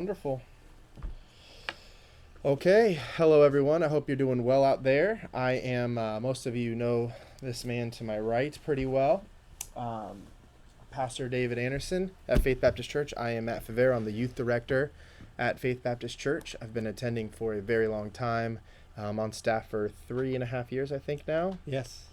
Wonderful. Okay, hello everyone. I hope you're doing well out there. I am, most of you know this man to my right pretty well. Um, Pastor David Anderson at Faith Baptist Church. I am Matt Favero. I'm the youth director at Faith Baptist Church. I've been attending for a very long time. I'm on staff for 3.5 years, I think now, Yes.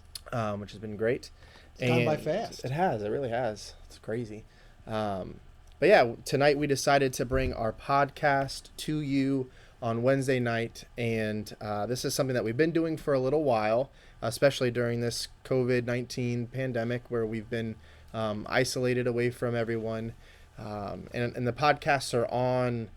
which has been great. It's gone by And fast. it has. It really has. It's crazy. Um, but yeah, tonight we decided to bring our podcast to you on Wednesday night, and this is something that we've been doing for a little while, especially during this COVID-19 pandemic, where we've been isolated away from everyone. And the podcasts are on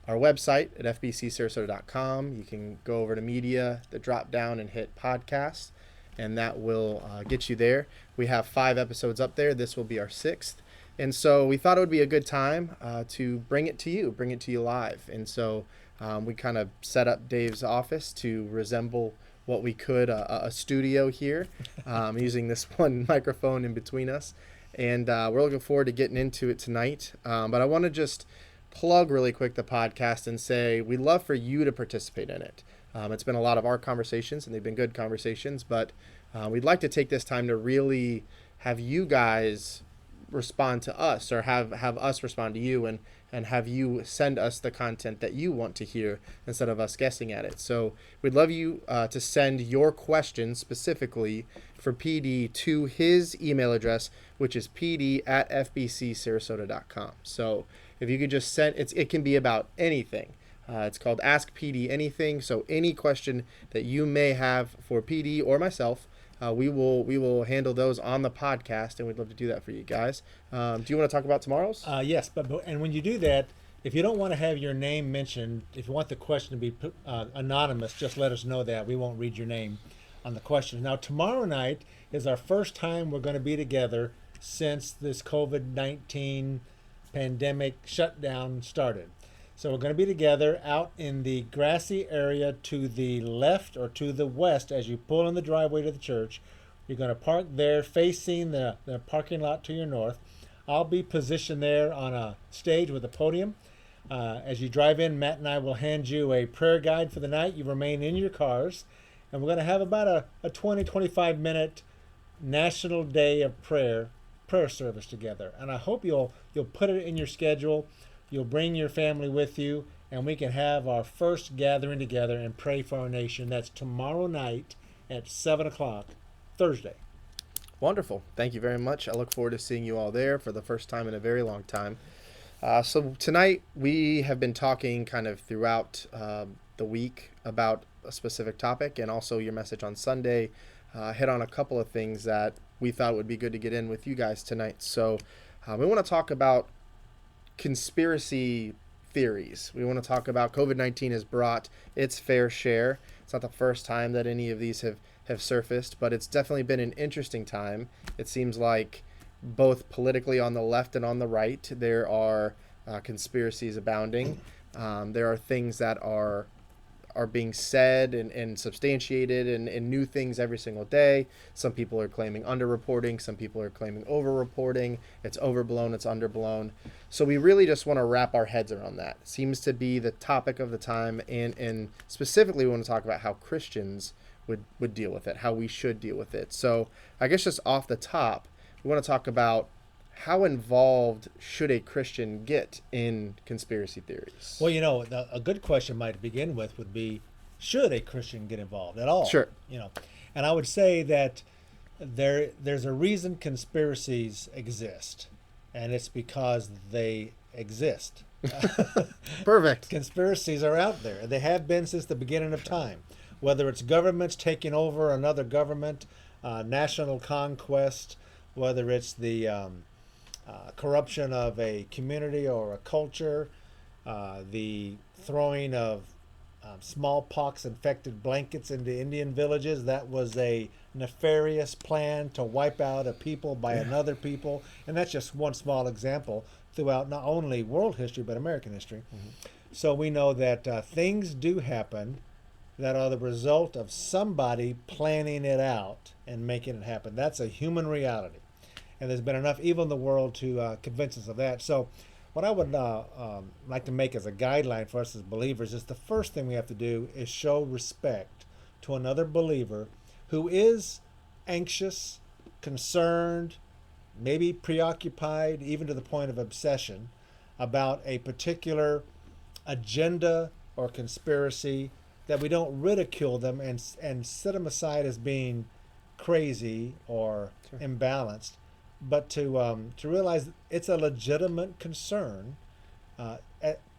our website at fbcsarasota.com. You can go over to media, the drop down, and hit podcasts, and that will get you there. We have 5 episodes up there. This will be our sixth. And so we thought it would be a good time to bring it to you live. And so we kind of set up Dave's office to resemble what we could a studio here, using this one microphone in between us. And we're looking forward to getting into it tonight. But I want to just plug really quick the podcast and say we'd love for you to participate in it. It's been a lot of our conversations, and they've been good conversations, but we'd like to take this time to really have you guys respond to us, or have us respond to you, and have you send us the content that you want to hear instead of us guessing at it. So we'd love you to send your questions specifically for PD to his email address, which is pd@fbcsarasota.com. So if you could just send it can be about anything. It's called Ask PD Anything. So any question that you may have for PD or myself, we will handle those on the podcast, and we'd love to do that for you guys. Do you want to talk about tomorrow's? Yes, but and when you do that, if you don't want to have your name mentioned, if you want the question to be anonymous, just let us know that. We won't read your name on the question. Now, tomorrow night is our first time we're going to be together since this COVID-19 pandemic shutdown started. So we're going to be together out in the grassy area to the left or to the west as you pull in the driveway to the church. You're going to park there facing the parking lot to your north. I'll be positioned there on a stage with a podium. As you drive in, Matt and I will hand you a prayer guide for the night. You remain in your cars. And we're going to have about a 20, 25 minute National Day of Prayer service together. And I hope you'll put it in your schedule. You'll bring your family with you, and we can have our first gathering together and pray for our nation. That's tomorrow night at 7 o'clock, Thursday. Wonderful. Thank you very much. I look forward to seeing you all there for the first time in a very long time. So tonight we have been talking kind of throughout the week about a specific topic, and also your message on Sunday hit on a couple of things that we thought would be good to get in with you guys tonight. So we want to talk about conspiracy theories. We want to talk about COVID-19 has brought its fair share. It's not the first time that any of these have surfaced, but it's definitely been an interesting time. It seems like both politically on the left and on the right, there are conspiracies abounding. There are things that are being said and substantiated, and new things every single day. Some people are claiming underreporting. Some people are claiming overreporting. It's overblown. It's underblown. So we really just want to wrap our heads around that. It seems to be the topic of the time, and specifically we want to talk about how Christians would deal with it, how we should deal with it. So I guess just off the top, we want to talk about how involved should a Christian get in conspiracy theories? Well, a good question might begin with would be, should a Christian get involved at all? Sure. And I would say that there's a reason conspiracies exist, and it's because they exist. Perfect. Conspiracies are out there. They have been since the beginning of time. Whether it's governments taking over another government, national conquest, whether it's the corruption of a community or a culture, the throwing of smallpox infected blankets into Indian villages. That was a nefarious plan to wipe out a people by another people. And that's just one small example throughout not only world history, but American history. Mm-hmm. So we know that things do happen that are the result of somebody planning it out and making it happen. That's a human reality. And there's been enough evil in the world to convince us of that. So What I would like to make as a guideline for us as believers is the first thing we have to do is show respect to another believer who is anxious, concerned, maybe preoccupied, even to the point of obsession about a particular agenda or conspiracy, that we don't ridicule them and set them aside as being crazy or Sure. imbalanced, but to realize it's a legitimate concern,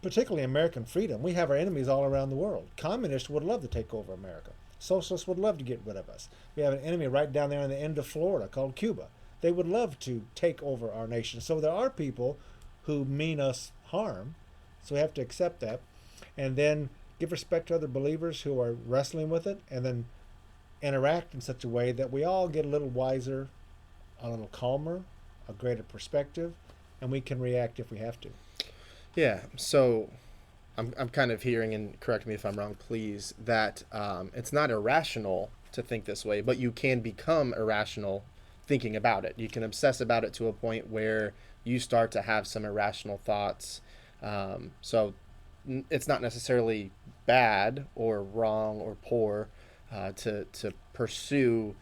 particularly American freedom. We have our enemies all around the world. Communists would love to take over America. Socialists would love to get rid of us. We have an enemy right down there in the end of Florida called Cuba. They would love to take over our nation. So there are people who mean us harm. So we have to accept that. And then give respect to other believers who are wrestling with it, and then interact in such a way that we all get a little wiser, a little calmer, a greater perspective, and we can react if we have to. Yeah. So I'm kind of hearing, and correct me if I'm wrong, please, that it's not irrational to think this way, but you can become irrational thinking about it. You can obsess about it to a point where you start to have some irrational thoughts. So it's not necessarily bad or wrong or poor to pursue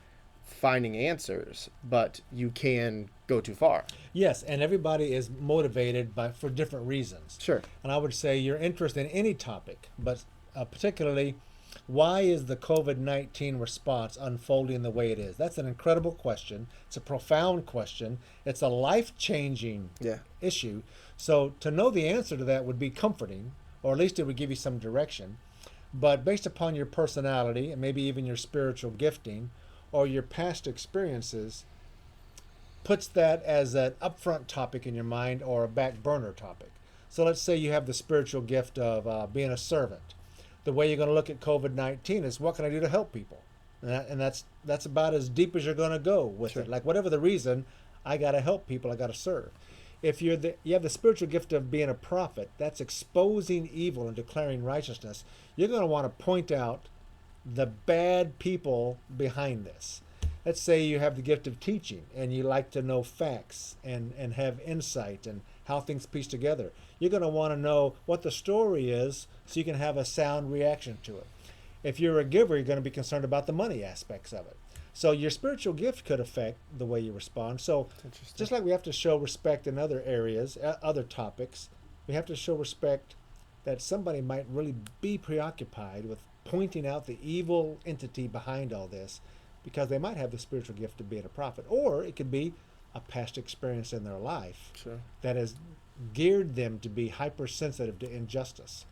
finding answers, but you can go too far. Yes, and everybody is motivated for different reasons. Sure. And I would say your interest in any topic, but particularly, why is the COVID-19 response unfolding the way it is? That's an incredible question. It's a profound question. It's a life-changing Yeah. issue. So to know the answer to that would be comforting, or at least it would give you some direction. But based upon your personality and maybe even your spiritual gifting or your past experiences, puts that as an upfront topic in your mind or a back burner topic. So let's say you have the spiritual gift of being a servant. The way you're going to look at COVID-19 is, what can I do to help people? And that's about as deep as you're going to go with Sure. it. Like, whatever the reason, I got to help people, I got to serve. If you have the spiritual gift of being a prophet, that's exposing evil and declaring righteousness. You're going to want to point out the bad people behind this. Let's say you have the gift of teaching and you like to know facts and have insight and how things piece together. You're going to want to know what the story is so you can have a sound reaction to it. If you're a giver, you're going to be concerned about the money aspects of it. So your spiritual gift could affect the way you respond. So Interesting. just like we have to show respect in other areas, other topics, we have to show respect that somebody might really be preoccupied with pointing out the evil entity behind all this, because they might have the spiritual gift of being a prophet, or it could be a past experience in their life Sure. that has geared them to be hypersensitive to injustice.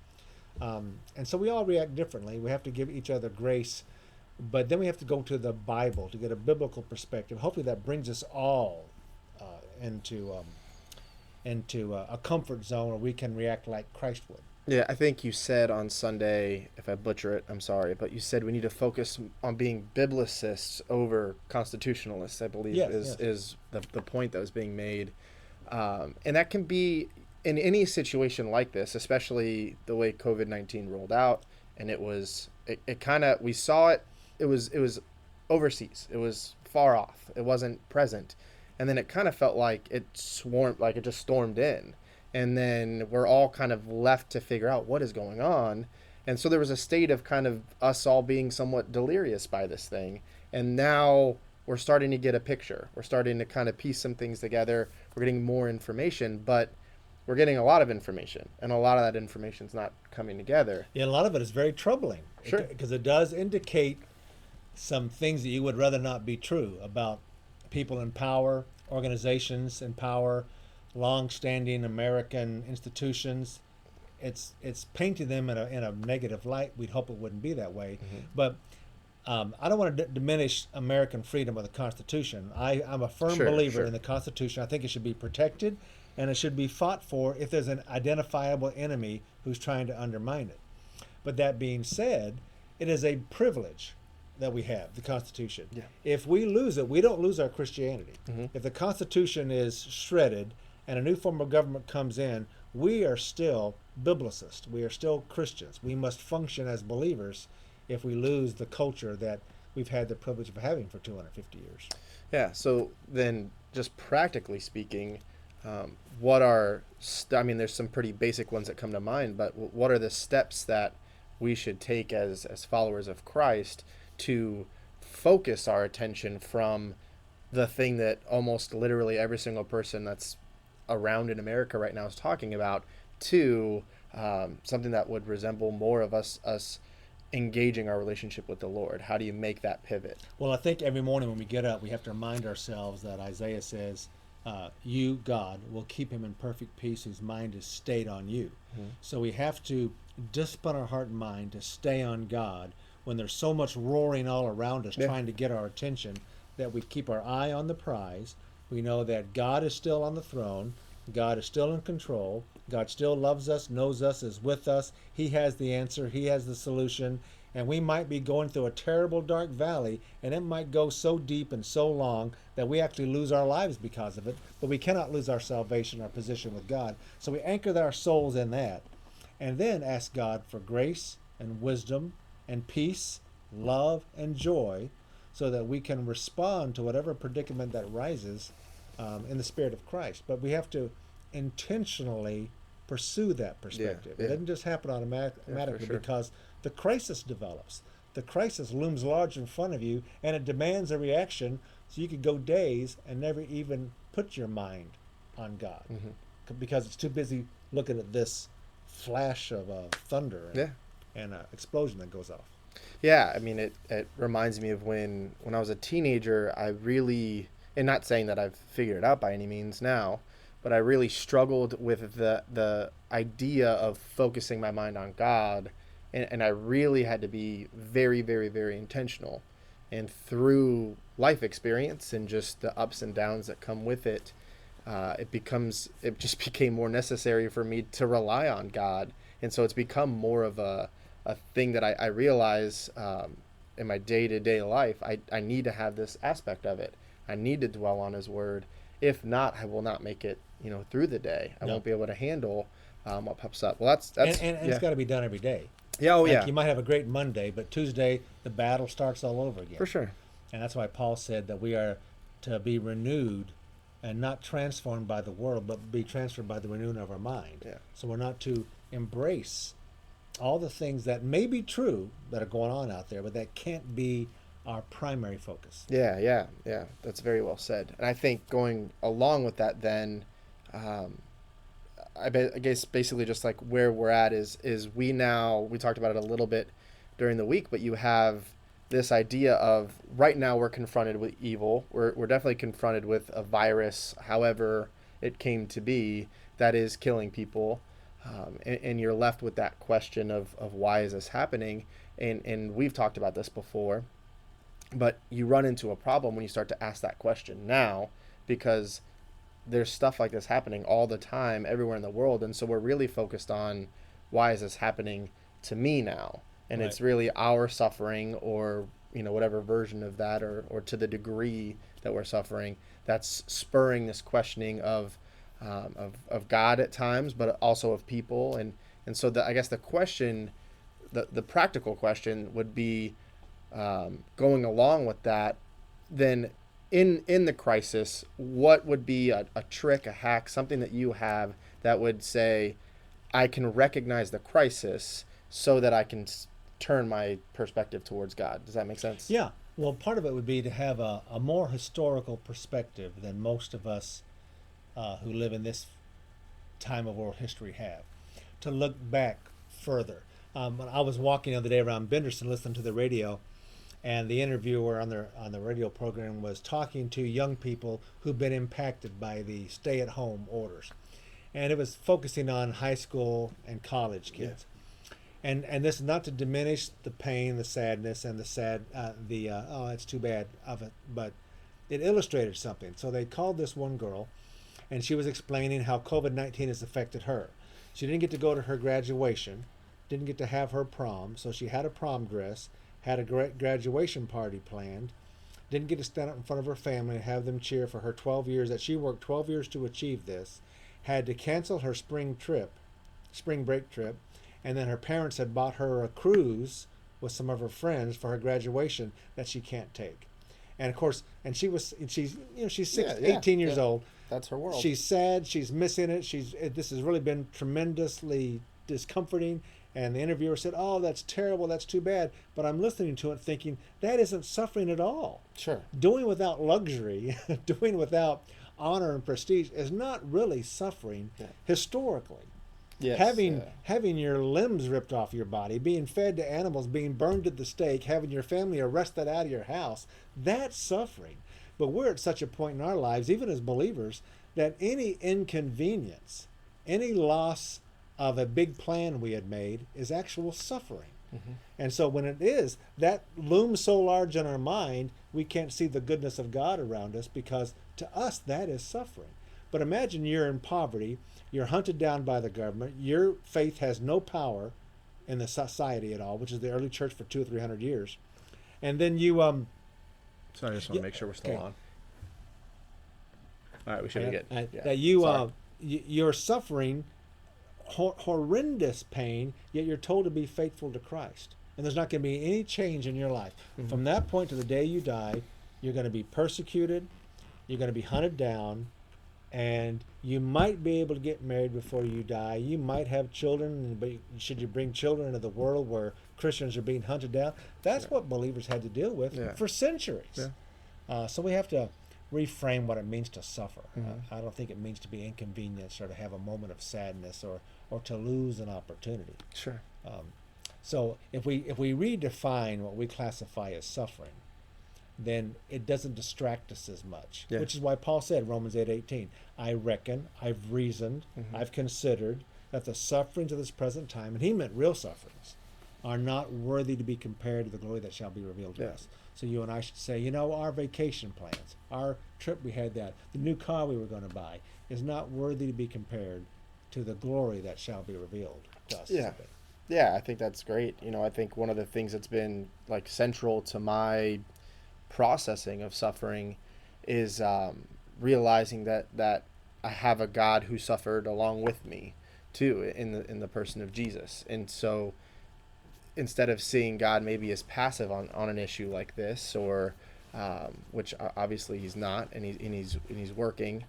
And so we all react differently. We have to give each other grace, but then we have to go to the Bible to get a biblical perspective. Hopefully that brings us all into a comfort zone where we can react like Christ would. Yeah, I think you said on Sunday, if I butcher it, I'm sorry, but you said we need to focus on being biblicists over constitutionalists, I believe, Yes, is the point that was being made. And that can be in any situation like this, especially the way COVID-19 rolled out. And it kind of, we saw it, it was overseas. It was far off. It wasn't present. And then it kind of felt like it just stormed in. And then we're all kind of left to figure out what is going on. And so there was a state of kind of us all being somewhat delirious by this thing. And now we're starting to get a picture. We're starting to kind of piece some things together. We're getting more information, but we're getting a lot of information. And a lot of that information is not coming together. Yeah, a lot of it is very troubling. Sure. Because it does indicate some things that you would rather not be true about people in power, organizations in power, long-standing American institutions. It's painting them in a negative light. We'd hope it wouldn't be that way. Mm-hmm. But I don't want to diminish American freedom or the Constitution. I'm a firm Sure, believer sure. in the Constitution. I think it should be protected, and it should be fought for if there's an identifiable enemy who's trying to undermine it. But that being said, it is a privilege that we have, the Constitution. Yeah. If we lose it, we don't lose our Christianity. Mm-hmm. If the Constitution is shredded and a new form of government comes in, we are still biblicists. We are still Christians. We must function as believers if we lose the culture that we've had the privilege of having for 250 years. Yeah, so then just practically speaking, what are I mean, there's some pretty basic ones that come to mind, but what are the steps that we should take as followers of Christ to focus our attention from the thing that almost literally every single person that's around in America right now is talking about to something that would resemble more of us engaging our relationship with the Lord? How do you make that pivot? Well, I think every morning when we get up, we have to remind ourselves that Isaiah says, "You, God, will keep him in perfect peace whose mind is stayed on you." Mm-hmm. So we have to discipline our heart and mind to stay on God when there's so much roaring all around us Yeah. trying to get our attention, that we keep our eye on the prize. We know that God is still on the throne. God is still in control. God still loves us, knows us, is with us. He has the answer. He has the solution. And we might be going through a terrible dark valley, and it might go so deep and so long that we actually lose our lives because of it. But we cannot lose our salvation, our position with God. So we anchor our souls in that, and then ask God for grace and wisdom and peace, love and joy, so that we can respond to whatever predicament that rises in the Spirit of Christ. But we have to intentionally pursue that perspective. Yeah, It yeah. doesn't just happen automatically sure. because the crisis develops. The crisis looms large in front of you, and it demands a reaction. So you could go days and never even put your mind on God because it's too busy looking at this flash of thunder and, Yeah. and explosion that goes off. Yeah, I mean, it reminds me of when I was a teenager. I really, and not saying that I've figured it out by any means now, but I really struggled with the idea of focusing my mind on God, and I really had to be very, very, very intentional. And through life experience and just the ups and downs that come with it, it just became more necessary for me to rely on God, and so it's become more of a thing that I realize in my day to day life. I need to have this aspect of it. I need to dwell on His Word. If not, I will not make it, through the day. I No. won't be able to handle what pops up. Well, And, that's and, and yeah, it's got to be done every day. yeah, oh Like yeah, you might have a great Monday, but Tuesday the battle starts all over again. for sure. And that's why Paul said that we are to be renewed and not transformed by the world, but be transferred by the renewing of our mind. Yeah. So we're not to embrace all the things that may be true that are going on out there, but that can't be our primary focus. Yeah, yeah, yeah. That's very well said. And I think going along with that, then, um, I guess basically just like where we're at is we talked about it a little bit during the week, but you have this idea of right now we're confronted with evil. We're definitely confronted with a virus, however it came to be, that is killing people. And you're left with that question of why is this happening? And we've talked about this before, but you run into a problem when you start to ask that question now, because there's stuff like this happening all the time everywhere in the world, and so we're really focused on why is this happening to me now, and Right. it's really our suffering, or whatever version of that, or to the degree that we're suffering, that's spurring this questioning of God at times, but also of people. And so I guess the question, the practical question would be, going along with that, then in the crisis, what would be a trick, a hack, something that you have that would say, I can recognize the crisis so that I can turn my perspective towards God? Does that make sense? Yeah. Well, part of it would be to have a more historical perspective than most of us who live in this time of world history have. To look back further. When I was walking the other day around Benderson listening to the radio, and the interviewer on the radio program was talking to young people who've been impacted by the stay-at-home orders, and it was focusing on high school and college kids. And this is not to diminish the pain, the sadness, and oh, it's too bad of it, but it illustrated something. So they called this one girl, and she was explaining how COVID-19 has affected her. She didn't get to go to her graduation, didn't get to have her prom, so she had a prom dress, had a graduation party planned, didn't get to stand up in front of her family and have them cheer for her 12 years, that she worked 12 years to achieve this, had to cancel her spring break trip, and then her parents had bought her a cruise with some of her friends for her graduation that she can't take. And of course, and she's 18 Yeah, years yeah. old. That's her world. She's sad. She's missing it. This has really been tremendously discomforting. And the interviewer said, "Oh, that's terrible. That's too bad." But I'm listening to it, thinking that isn't suffering at all. Sure. Doing without luxury, doing without honor and prestige, is not really suffering historically. Yes. Having your limbs ripped off your body, being fed to animals, being burned at the stake, having your family arrested out of your house, that's suffering. But we're at such a point in our lives, even as believers, that any inconvenience, any loss of a big plan we had made is actual suffering. And so when it is, that looms so large in our mind, we can't see the goodness of God around us, because to us that is suffering. But imagine you're in poverty, you're hunted down by the government, your faith has no power in the society at all, which is the early church for 200 or 300 years. And then you So I just want to make sure we're still okay. on. All right, we should be good. Yeah. that you Sorry. you're suffering horrendous pain, yet you're told to be faithful to Christ. And there's not going to be any change in your life. From that point to the day you die, you're going to be persecuted, you're going to be hunted down, and you might be able to get married before you die. You might have children, but should you bring children into the world where Christians are being hunted down? That's what believers had to deal with for centuries. So we have to reframe what it means to suffer. I don't think it means to be inconvenienced or to have a moment of sadness or to lose an opportunity. Sure. So if we redefine what we classify as suffering, then it doesn't distract us as much. Yeah. Which is why Paul said, Romans 8:18, I reckon, I've reasoned, I've considered that the sufferings of this present time, and he meant real sufferings, are not worthy to be compared to the glory that shall be revealed to us. So you and I should say, our vacation plans, our trip we had, the new car we were going to buy, is not worthy to be compared to the glory that shall be revealed to us. Yeah. Yeah, I think that's great. I think one of the things that's been like central to my processing of suffering is realizing that I have a God who suffered along with me too, in the person of Jesus. And so instead of seeing God maybe as passive on an issue like this, or which obviously he's not, and he's working,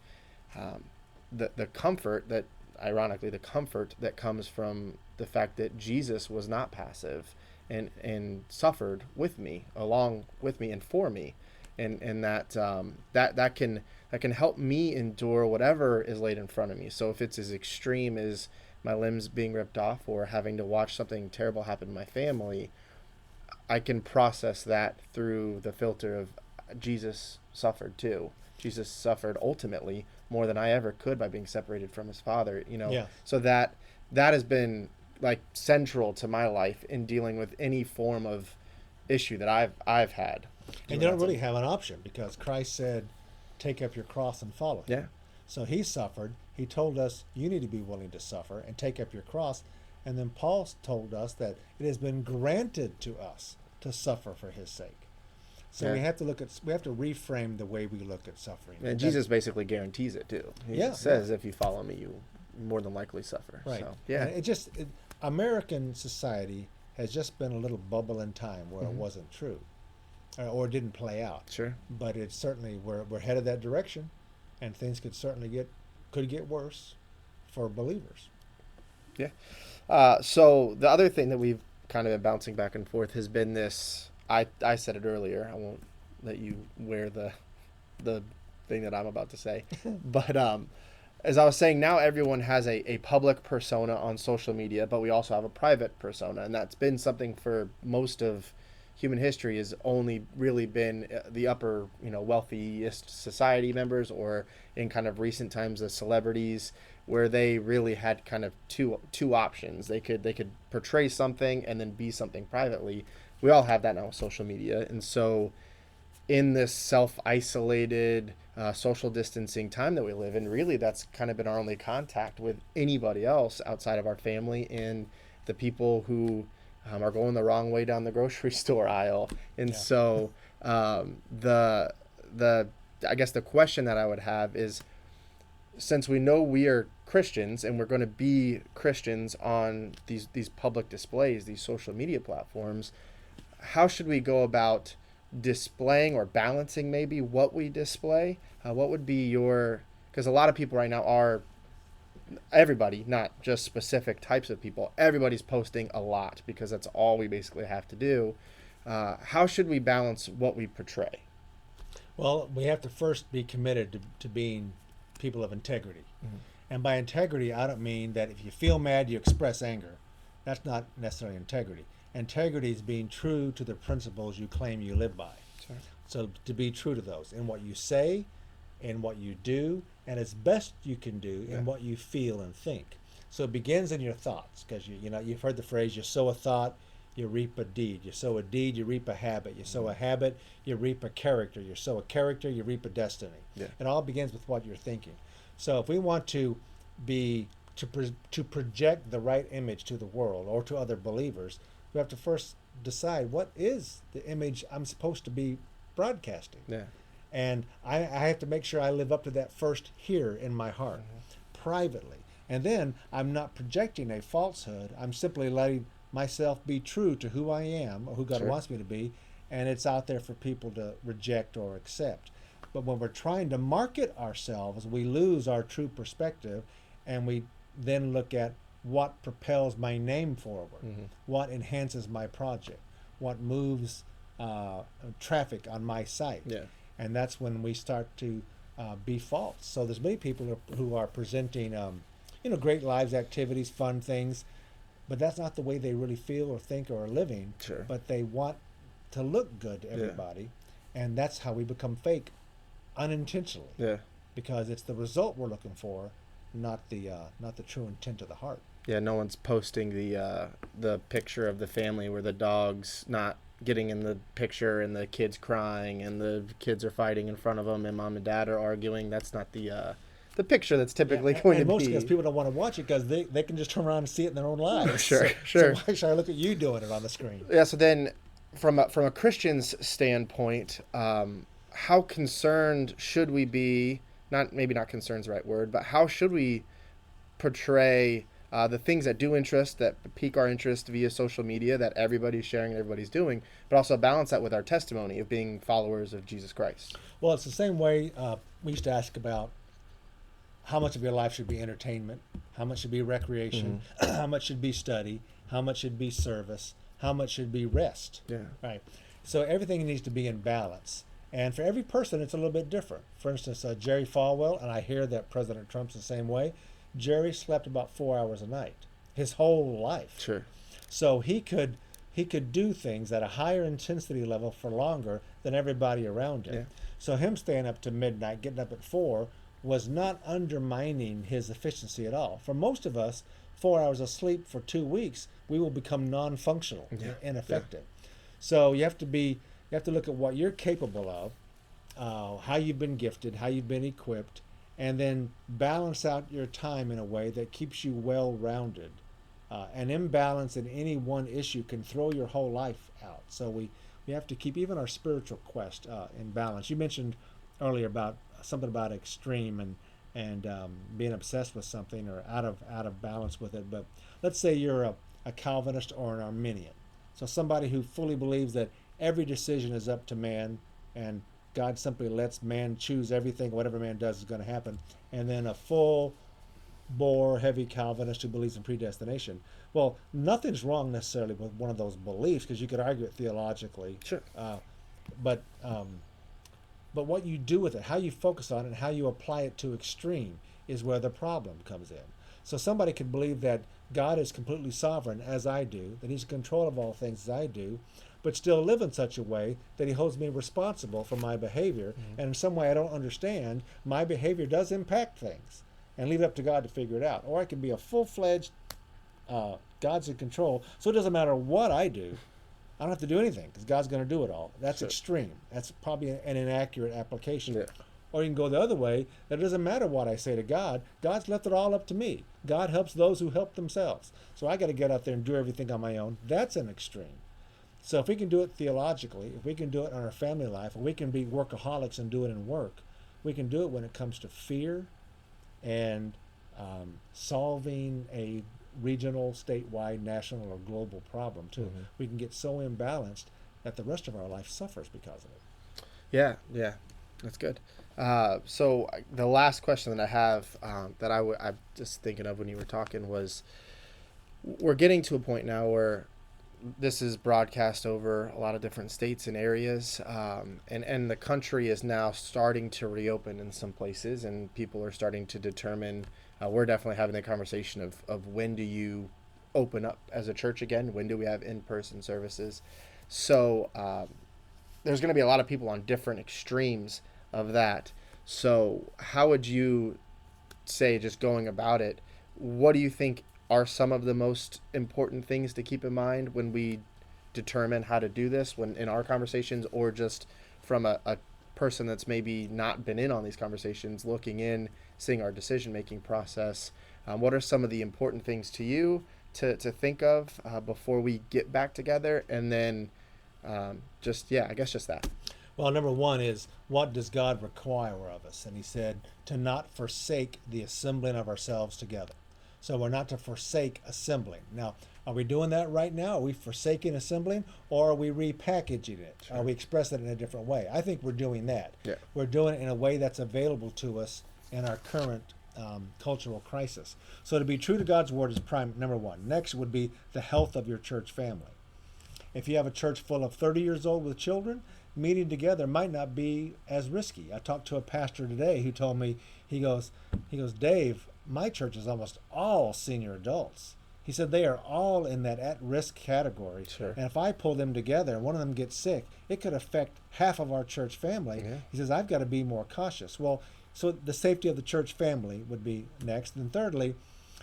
the comfort that, ironically, the comfort that comes from the fact that Jesus was not passive and suffered with me, along with me, and for me, and that can help me endure whatever is laid in front of me. So if it's as extreme as my limbs being ripped off or having to watch something terrible happen to my family, I can process that through the filter of Jesus suffered too. Jesus suffered ultimately more than I ever could by being separated from his Father. So that has been like central to my life in dealing with any form of issue that I've had. And you don't really have an option, because Christ said, take up your cross and follow him. Yeah. So he suffered. He told us, you need to be willing to suffer and take up your cross. And then Paul told us that it has been granted to us to suffer for his sake. So we have to reframe the way we look at suffering. And Jesus basically guarantees it too. He says, if you follow me, you more than likely suffer. Right. So, yeah. And American society has just been a little bubble in time where it wasn't true, or didn't play out. Sure. But it's certainly, we're headed that direction, and things could get worse for believers. Yeah. So the other thing that we've kind of been bouncing back and forth has been this. I said it earlier. I won't let you wear the thing that I'm about to say. But as I was saying, now everyone has a public persona on social media, but we also have a private persona. And that's been something for most of human history, has only really been the upper, wealthiest society members, or in kind of recent times, the celebrities, where they really had kind of two options. They could portray something and then be something privately. We all have that now with social media. And so in this self-isolated social distancing time that we live in, really that's kind of been our only contact with anybody else outside of our family and the people who are going the wrong way down the grocery store aisle. And so the I guess the question that I would have is, since we know we are Christians and we're going to be Christians on these public displays, these social media platforms, how should we go about displaying or balancing maybe what we display? What would be your, because a lot of people right now are, everybody, not just specific types of people, everybody's posting a lot because that's all we basically have to do. How should we balance what we portray? Well, we have to first be committed to being people of integrity. And by integrity, I don't mean that if you feel mad, you express anger. That's not necessarily integrity. Integrity is being true to the principles you claim you live by. Sure. So to be true to those in what you say, in what you do, and as best you can do in what you feel and think. So it begins in your thoughts, because you've heard the phrase, you sow a thought, you reap a deed. You sow a deed, you reap a habit. You sow a habit, you reap a character. You sow a character, you reap a destiny. Yeah. It all begins with what you're thinking. So if we want to project the right image to the world or to other believers, we have to first decide what is the image I'm supposed to be broadcasting. Yeah. And I have to make sure I live up to that first here in my heart, privately. And then I'm not projecting a falsehood. I'm simply letting myself be true to who I am or who God Sure. wants me to be, and it's out there for people to reject or accept. But when we're trying to market ourselves, we lose our true perspective, and we then look at what propels my name forward, what enhances my project, what moves traffic on my site. Yeah. And that's when we start to be false. So there's many people who are presenting, great lives, activities, fun things, but that's not the way they really feel or think or are living. Sure. But they want to look good to everybody, and that's how we become fake, unintentionally. Yeah. Because it's the result we're looking for, not the true intent of the heart. Yeah, no one's posting the picture of the family where the dog's not getting in the picture and the kid's crying and the kids are fighting in front of them and mom and dad are arguing. That's not the picture that's typically going and to most be. because people don't want to watch it because they can just turn around and see it in their own lives. Sure, So sure. why should I look at you doing it on the screen? Yeah. So then, from a Christian's standpoint, how concerned should we be? Maybe not concerned is the right word, but how should we portray the things that do interest, that pique our interest via social media, that everybody's sharing and everybody's doing, but also balance that with our testimony of being followers of Jesus Christ? Well, it's the same way we used to ask about how much of your life should be entertainment, how much should be recreation, how much should be study, how much should be service, how much should be rest. Yeah. Right. So everything needs to be in balance. And for every person, it's a little bit different. For instance, Jerry Falwell, and I hear that President Trump's the same way, Jerry slept about 4 hours a night his whole life. Sure. So he could do things at a higher intensity level for longer than everybody around him. Yeah. So him staying up to midnight, getting up at 4, was not undermining his efficiency at all. For most of us, 4 hours of sleep for 2 weeks, we will become non-functional, ineffective. So you have to look at what you're capable of, how you've been gifted, how you've been equipped, and then balance out your time in a way that keeps you well-rounded. An imbalance in any one issue can throw your whole life out. So we have to keep even our spiritual quest in balance. You mentioned earlier about something about extreme and being obsessed with something or out of balance with it. But let's say you're a Calvinist or an Arminian. So somebody who fully believes that every decision is up to man and God simply lets man choose everything. Whatever man does is going to happen. And then a full-bore, heavy Calvinist who believes in predestination. Well, nothing's wrong necessarily with one of those beliefs because you could argue it theologically. Sure. But what you do with it, how you focus on it, and how you apply it to extreme is where the problem comes in. So somebody could believe that God is completely sovereign, as I do, that he's in control of all things, as I do, but still live in such a way that he holds me responsible for my behavior. And in some way I don't understand, my behavior does impact things, and leave it up to God to figure it out. Or I can be a full-fledged, God's in control, so it doesn't matter what I do. I don't have to do anything because God's going to do it all. That's Sure. extreme. That's probably an inaccurate application. Yeah. Or you can go the other way, that it doesn't matter what I say to God. God's left it all up to me. God helps those who help themselves. So I got to get out there and do everything on my own. That's an extreme. So if we can do it theologically, if we can do it in our family life, and we can be workaholics and do it in work, we can do it when it comes to fear and solving a regional, statewide, national, or global problem too. We can get so imbalanced that the rest of our life suffers because of it. Yeah, yeah, that's good. The last question that I have that I'm just thinking of when you were talking was, we're getting to a point now where this is broadcast over a lot of different states and areas, and the country is now starting to reopen in some places, and people are starting to determine. We're definitely having the conversation of when do you open up as a church again? When do we have in-person services? So there's going to be a lot of people on different extremes of that. So how would you say, just going about it, what do you think are some of the most important things to keep in mind when we determine how to do this, when in our conversations, or just from a person that's maybe not been in on these conversations, looking in, seeing our decision making process? What are some of the important things to you to think of before we get back together? And then I guess just that. Well, number one is, what does God require of us? And he said to not forsake the assembling of ourselves together. So we're not to forsake assembling. Now, are we doing that right now? Are we forsaking assembling, or are we repackaging it? Sure. Are we expressing it in a different way? I think we're doing that. Yeah. We're doing it in a way that's available to us in our current cultural crisis. So to be true to God's word is number one. Next would be the health of your church family. If you have a church full of 30 years old with children, meeting together might not be as risky. I talked to a pastor today who told me, he goes, Dave, my church is almost all senior adults. He said they are all in that at-risk category. Sure. And if I pull them together and one of them gets sick, it could affect half of our church family. Yeah. He says, I've got to be more cautious. Well, so the safety of the church family would be next. And thirdly,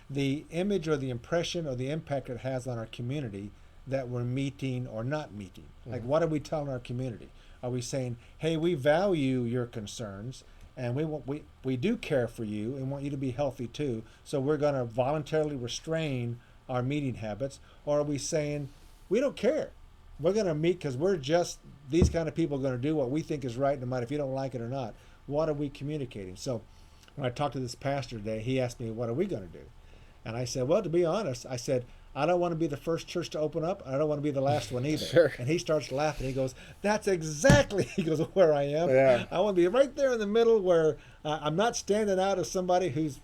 the image or the impression or the impact it has on our community that we're meeting or not meeting. Mm-hmm. Like, what are we telling our community? Are we saying, hey, we value your concerns, and we do care for you and want you to be healthy too, so we're going to voluntarily restrain our meeting habits? Or are we saying, we don't care, we're going to meet because we're just these kind of people going to do what we think is right, no matter if you don't like it or not? What are we communicating? So when I talked to this pastor today, he asked me, what are we going to do? And I said, well, to be honest, I said, I don't want to be the first church to open up. I don't want to be the last one either. Sure. And he starts laughing. He goes, that's exactly, he goes, where I am. Yeah. I want to be right there in the middle where I'm not standing out as somebody who's,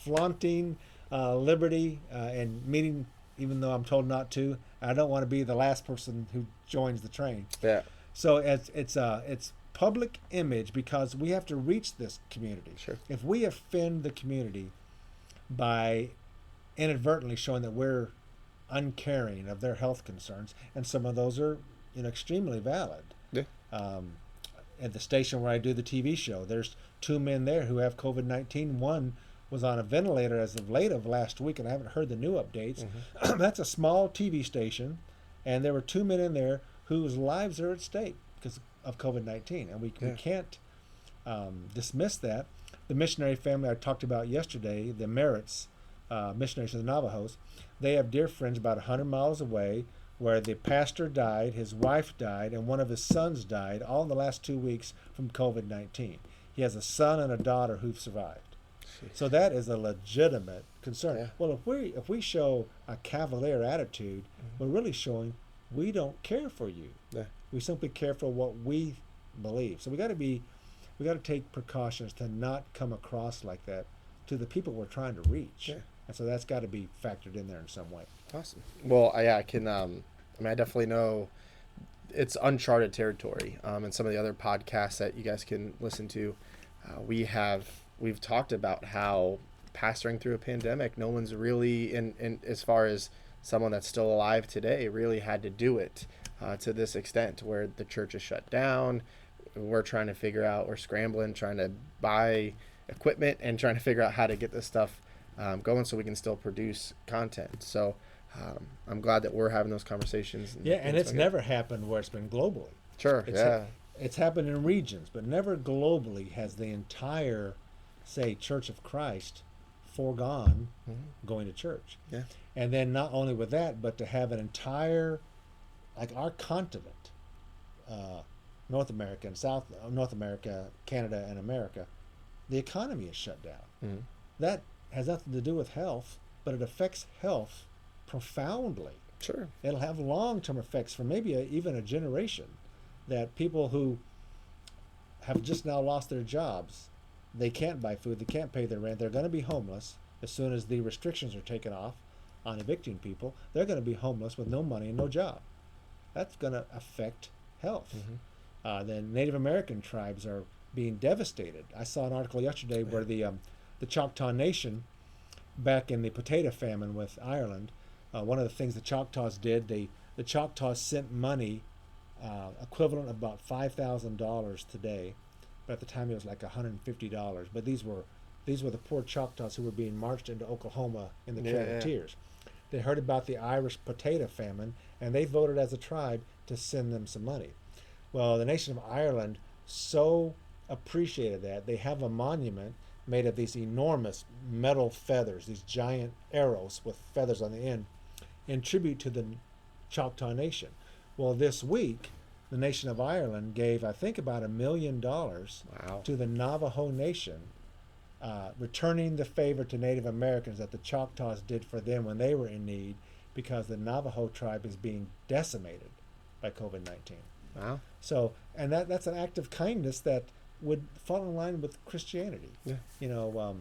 flaunting liberty and meeting, even though I'm told not to. I don't want to be the last person who joins the train. Yeah. So it's public image, because we have to reach this community. Sure. If we offend the community by inadvertently showing that we're uncaring of their health concerns, and some of those are extremely valid. Yeah. At the station where I do the TV show, there's 2 men there who have COVID-19. One was on a ventilator as of late of last week, and I haven't heard the new updates. Mm-hmm. That's a small TV station, and there were 2 men in there whose lives are at stake because of COVID-19, and we can't dismiss that. The missionary family I talked about yesterday, the Merritts, missionaries of the Navajos, they have dear friends about 100 miles away, where the pastor died, his wife died, and one of his sons died, all in the last 2 weeks from COVID-19. He has a son and a daughter who've survived. Jeez. So that is a legitimate concern. Yeah. Well, if we show a cavalier attitude, mm-hmm. we're really showing we don't care for you. Yeah. We simply care for what we believe. So we got to take precautions to not come across like that to the people we're trying to reach. Yeah. And so that's got to be factored in there in some way. Awesome. Well, I can. I definitely know it's uncharted territory. And some of the other podcasts that you guys can listen to, we've talked about how pastoring through a pandemic, no one's really in as far as someone that's still alive today really had to do it to this extent, where the church is shut down. We're trying to figure out, we're scrambling, trying to buy equipment and trying to figure out how to get this stuff going so we can still produce content. So I'm glad that we're having those conversations. And it's never happened where it's been globally. Sure, It's happened in regions, but never globally has the entire, say, Church of Christ foregone mm-hmm. going to church. Yeah. And then not only with that, but to have an entire, like our continent, North America and North America, Canada and America, the economy is shut down. Mm-hmm. That has nothing to do with health, but it affects health profoundly Sure. It'll have long-term effects for maybe even a generation. That people who have just now lost their jobs, they can't buy food, they can't pay their rent, they're going to be homeless as soon as the restrictions are taken off on evicting people. They're going to be homeless with no money and no job. That's going to affect health. The Native American tribes are being devastated. I saw an article yesterday where the Choctaw Nation, back in the potato famine with Ireland, one of the things the Choctaws did, the Choctaws sent money equivalent of about $5,000 today, but at the time it was like $150. But these were the poor Choctaws who were being marched into Oklahoma in the Trail of Tears. They heard about the Irish potato famine, and they voted as a tribe to send them some money. Well, the nation of Ireland so appreciated that they have a monument made of these enormous metal feathers, these giant arrows with feathers on the end, in tribute to the Choctaw Nation. Well, this week, the nation of Ireland gave, I think, about $1 million to the Navajo Nation, returning the favor to Native Americans that the Choctaws did for them when they were in need, because the Navajo tribe is being decimated by COVID-19. Wow. So, and that's an act of kindness that would fall in line with Christianity. Yeah. You know,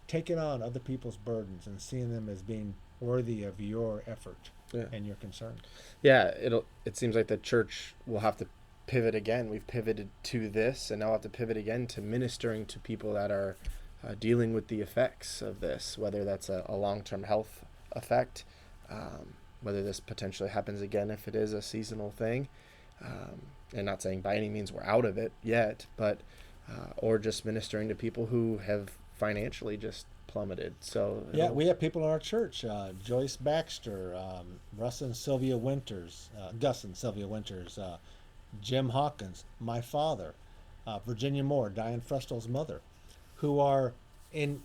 taking on other people's burdens and seeing them as being worthy of your effort and your concern. Yeah, it seems like the church will have to pivot again. We've pivoted to this, and now we'll have to pivot again to ministering to people that are dealing with the effects of this, whether that's a long-term health effect, whether this potentially happens again if it is a seasonal thing. And not saying by any means we're out of it yet, but or just ministering to people who have financially just plummeted. So yeah, we have people in our church, Joyce Baxter, Russ and Sylvia Winters, Gus and Sylvia Winters, Jim Hawkins, my father, Virginia Moore, Diane Frustel's mother, who are in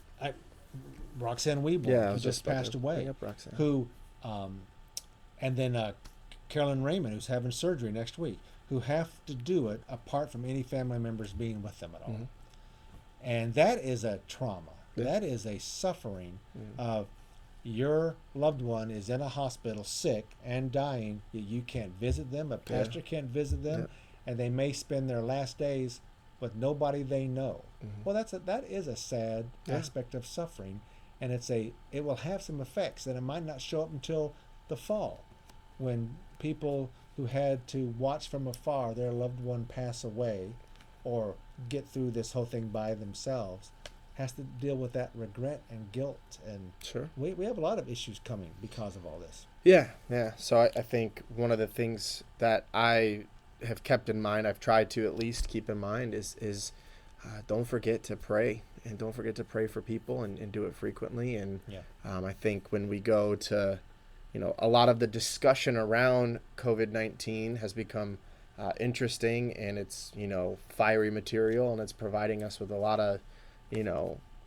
Roxanne Weeble, who just passed away, who and then Carolyn Raymond, who's having surgery next week, who have to do it apart from any family members being with them at all. And that is a trauma. That is a suffering of your loved one is in a hospital sick and dying, yet you can't visit them, a pastor can't visit them, and they may spend their last days with nobody they know. Well, that is a sad aspect of suffering, and it will have some effects, and it might not show up until the fall, when people who had to watch from afar their loved one pass away or get through this whole thing by themselves has to deal with that regret and guilt. And we have a lot of issues coming because of all this. Yeah. So I think one of the things that I have kept in mind, I've tried to at least keep in mind, is don't forget to pray, and don't forget to pray for people, and do it frequently. And I think when we go to, a lot of the discussion around COVID-19 has become interesting, and it's, fiery material, and it's providing us with a lot of,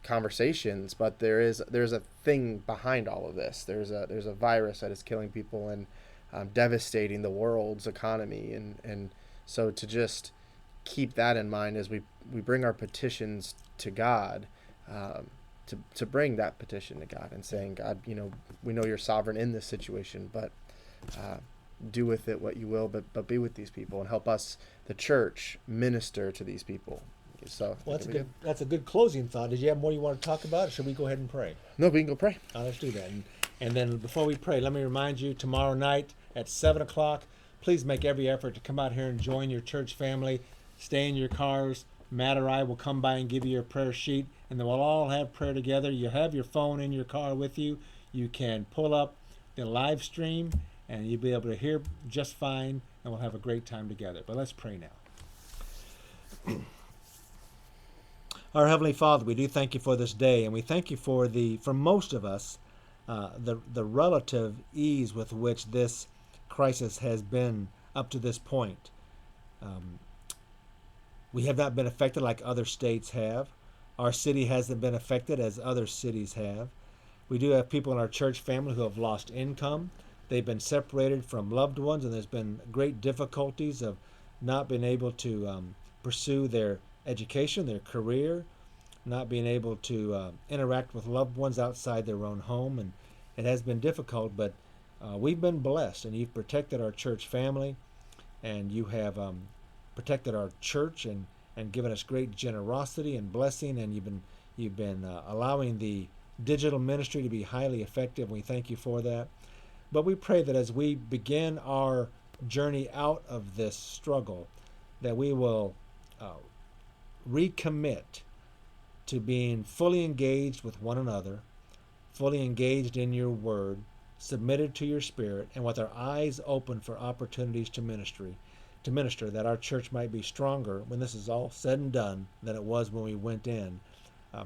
conversations, but there's a thing behind all of this. There's a virus that is killing people and devastating the world's economy, and so to just keep that in mind as we bring our petitions to God, to bring that petition to God and saying, God, we know you're sovereign in this situation, but do with it what you will, but be with these people and help us, the church, minister to these people. So that's a good closing thought. Did you have more you want to talk about, or should we go ahead and pray? No, we can go pray. Let's do that. And then before we pray, let me remind you, tomorrow night at 7 o'clock, please make every effort to come out here and join your church family. Stay in your cars. Matt or I will come by and give you your prayer sheet, and then we'll all have prayer together. You have your phone in your car with you. You can pull up the live stream, and you'll be able to hear just fine, and we'll have a great time together. But let's pray now. Our Heavenly Father, we do thank you for this day, and we thank you for most of us, the relative ease with which this crisis has been up to this point. We have not been affected like other states have. Our city hasn't been affected as other cities have. We do have people in our church family who have lost income. They've been separated from loved ones, and there's been great difficulties of not being able to pursue their education, their career, not being able to interact with loved ones outside their own home, and it has been difficult, but we've been blessed, and you've protected our church family, and you have protected our church and given us great generosity and blessing, and you've been allowing the digital ministry to be highly effective. We thank you for that. But we pray that as we begin our journey out of this struggle, that we will recommit to being fully engaged with one another, fully engaged in your word, submitted to your spirit, and with our eyes open for opportunities to minister, that our church might be stronger when this is all said and done than it was when we went in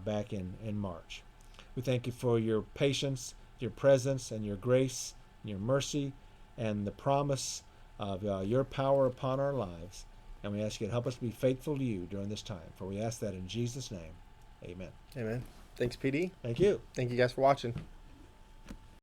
back in March. We thank you for your patience, your presence, and your grace, and your mercy, and the promise of your power upon our lives. And we ask you to help us be faithful to you during this time. For we ask that in Jesus' name. Amen. Amen. Thanks, PD. Thank you. Thank you guys for watching.